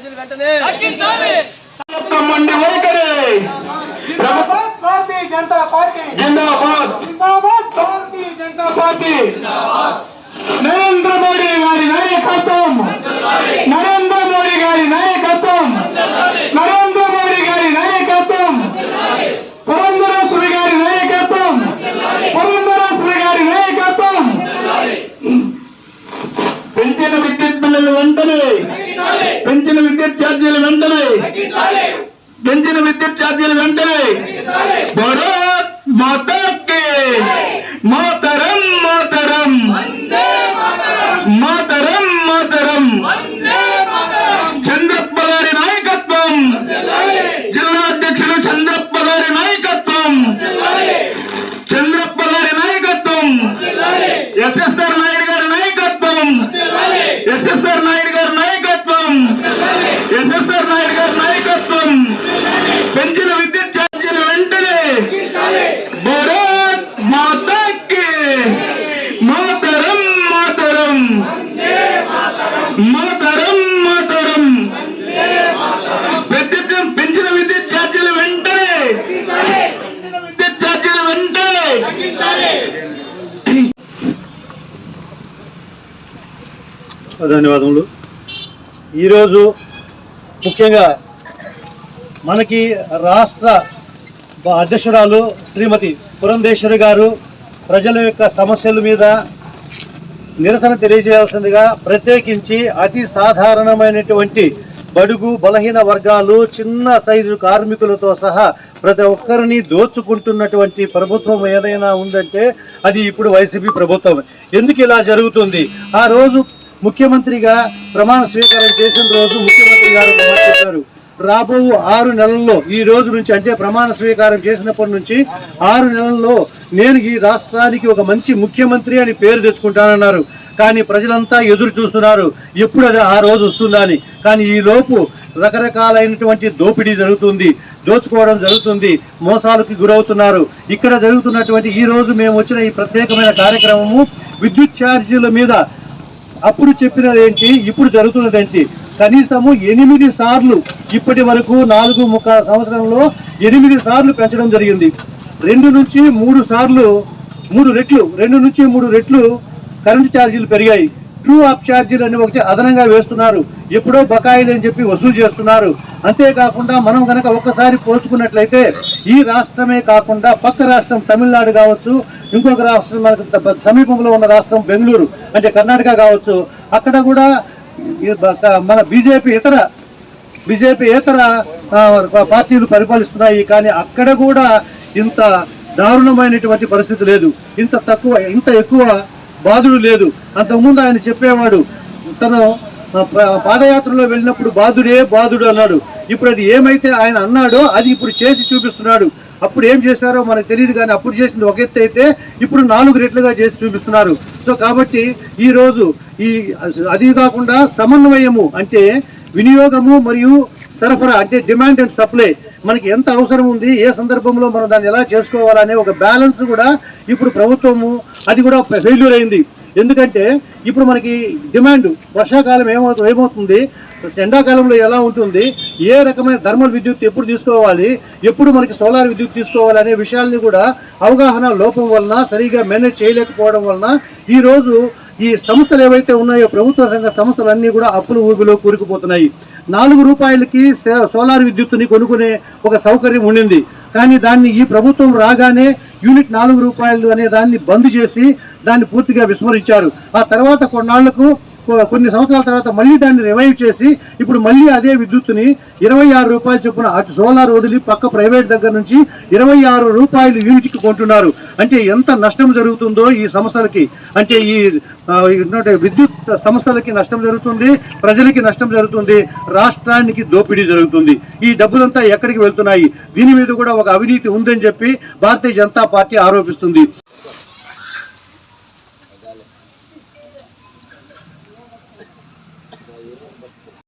ఛార్జీలు వెంటనే తగ్గించాలి. भारतीय जनता पार्टी जिंदाबाद जिंदाबाद भारतीय जनता पार्टी नरेंद्र मोदी गारी नायकत्వం नरेंद्र मोदी गारी नायकत्వం नरेंद्र मोदी गारी नायकत्వం पुरंदरेश्वरी गारी नायकत्వం पुरंदरेश्वरी गारी नायकत्వం పెంచిన విద్యుత్ బిల్లులు వెంటనే పెంచిన విద్యుత్ ఛార్జీలు వెంటనే పెంచిన విద్యుత్ ఛార్జీలు వెంటనే భారత్ మాతా కి మాతరం మాతరం మాతరం మాతరం చంద్రప్ప గారి నాయకత్వం జిల్లా అధ్యక్షులు చంద్రప్ప గారి నాయకత్వం చంద్రప్ప గారి నాయకత్వం ఎస్ఎస్ఆర్ నాయుడు గారి నాయకత్వం ఎస్ఎస్ఆర్ నాయుడు గారి నాయకత్వం ఎస్ఎస్ఆర్ నాయుడు గారి నాయకత్వం పెంచిన విద్యుత్ ఛార్జీలు వెంటనే భారత్ మాతా కి మాతరం మాతరం మాతరం మాతరం పెంచిన విద్యుత్ ఛార్జీలు వెంటనే విద్యుత్ ఛార్జీలు వెంటనే ధన్యవాదములు. ఈరోజు ముఖ్యంగా మనకి రాష్ట్ర అధ్యక్షురాలు శ్రీమతి పురంధేశ్వరి గారు ప్రజల యొక్క సమస్యల మీద నిరసన తెలియజేయాల్సిందిగా, ప్రత్యేకించి అతి సాధారణమైనటువంటి బడుగు బలహీన వర్గాలు చిన్న సైజు కార్మికులతో సహా ప్రతి ఒక్కరిని దోచుకుంటున్నటువంటి ప్రభుత్వం ఏదైనా ఉందంటే అది ఇప్పుడు వైసీపీ ప్రభుత్వం. ఎందుకు ఇలా జరుగుతుంది? ఆ రోజు ముఖ్యమంత్రిగా ప్రమాణ స్వీకారం చేసిన రోజు ముఖ్యమంత్రి గారు చెప్పారు, రాబో 6 నెలల్లో ఈ రోజు నుంచి అంటే ప్రమాణ స్వీకారం చేసినప్పటి నుంచి 6 నెలల్లో నేను ఈ రాష్ట్రానికి ఒక మంచి ముఖ్యమంత్రి అని పేరు తెచ్చుకుంటానన్నారు. కానీ ప్రజలంతా ఎదురు చూస్తున్నారు ఎప్పుడు అది ఆ రోజు వస్తుందా అని. కానీ ఈ లోపు రకరకాలైనటువంటి దోపిడీ జరుగుతుంది, దోచుకోవడం జరుగుతుంది, మోసాలకు గురవుతున్నారు. ఇక్కడ జరుగుతున్నటువంటి ఈ రోజు మేము వచ్చిన ఈ ప్రత్యేకమైన కార్యక్రమము విద్యుత్ ఛార్జీల మీద అప్పుడు చెప్పినది ఏంటి, ఇప్పుడు జరుగుతున్నది ఏంటి. కనీసము 8 సార్లు ఇప్పటి వరకు 4.5 సంవత్సరంలో 8 సార్లు పెంచడం జరిగింది. 2 నుంచి 3 సార్లు 3 రెట్లు 2 నుంచి 3 రెట్లు కరెంటు ఛార్జీలు పెరిగాయి. ట్రూ అప్ ఛార్జీలు అని ఒకటి అదనంగా వేస్తున్నారు, ఎప్పుడో బకాయిలు అని చెప్పి వసూలు చేస్తున్నారు. అంతేకాకుండా మనం కనుక ఒక్కసారి పోల్చుకున్నట్లయితే ఈ రాష్ట్రమే కాకుండా పక్క రాష్ట్రం తమిళనాడు కావచ్చు, ఇంకొక రాష్ట్రం మనకు సమీపంలో ఉన్న రాష్ట్రం బెంగళూరు అంటే కర్ణాటక కావచ్చు, అక్కడ కూడా మన బీజేపీ ఇతర పార్టీలు పరిపాలిస్తున్నాయి. కానీ అక్కడ కూడా ఇంత దారుణమైనటువంటి పరిస్థితి లేదు, ఇంత ఎక్కువ బాధుడు లేదు. అంతకుముందు ఆయన చెప్పేవాడు, తను పాదయాత్రలో వెళ్ళినప్పుడు బాధుడు అన్నాడు. ఇప్పుడు అది ఏమైతే ఆయన అన్నాడో అది ఇప్పుడు చేసి చూపిస్తున్నాడు. అప్పుడు ఏం చేశారో మనకు తెలియదు, కానీ అప్పుడు చేసింది ఒక ఎత్తు అయితే ఇప్పుడు 4 రెట్లుగా చేసి చూపిస్తున్నారు. సో కాబట్టి ఈరోజు అది కాకుండా సమన్వయము అంటే వినియోగము మరియు సరఫరా అంటే డిమాండ్ అండ్ సప్లై మనకి ఎంత అవసరం ఉంది, ఏ సందర్భంలో మనం దాన్ని ఎలా చేసుకోవాలనే ఒక బ్యాలెన్స్ కూడా ఇప్పుడు ప్రభుత్వము అది కూడా ఫెయిల్యూర్ అయింది. ఎందుకంటే ఇప్పుడు మనకి డిమాండ్ వర్షాకాలం ఏమవుతుంది, ఎండాకాలంలో ఎలా ఉంటుంది, ఏ రకమైన థర్మల్ విద్యుత్ ఎప్పుడు తీసుకోవాలి, ఎప్పుడు మనకి సోలార్ విద్యుత్ తీసుకోవాలి అనే విషయాల్ని కూడా అవగాహన లోపం వలన సరిగా మేనేజ్ చేయలేకపోవడం వలన ఈరోజు ఈ సంస్థలు ఏవైతే ఉన్నాయో ప్రభుత్వ రంగ సంస్థలన్నీ కూడా అప్పుల ఊబిలో కూరుకుపోతున్నాయి. 4 రూపాయలకి సోలార్ విద్యుత్తుని కొనుక్కునే ఒక సౌకర్యం ఉండింది. కానీ దాన్ని ఈ ప్రభుత్వం రాగానే యూనిట్ 4 రూపాయలు అనే దాన్ని బంద్ చేసి దాన్ని పూర్తిగా విస్మరించారు. ఆ తర్వాత కొన్ని సంవత్సరాల తర్వాత మళ్ళీ దాన్ని రివైవ్ చేసి ఇప్పుడు మళ్ళీ అదే విద్యుత్తుని 26 రూపాయలు చొప్పున అటు సోలార్ వదిలి పక్క ప్రైవేట్ దగ్గర నుంచి 26 రూపాయలు యూనిట్కి కొంటున్నారు. అంటే ఎంత నష్టం జరుగుతుందో ఈ సంస్థలకి, అంటే ఈ విద్యుత్ సంస్థలకి నష్టం జరుగుతుంది, ప్రజలకి నష్టం జరుగుతుంది, రాష్ట్రానికి దోపిడీ జరుగుతుంది. ఈ డబ్బులంతా ఎక్కడికి వెళ్తున్నాయి? దీని మీద కూడా ఒక అవినీతి ఉందని చెప్పి భారతీయ జనతా పార్టీ ఆరోపిస్తుంది.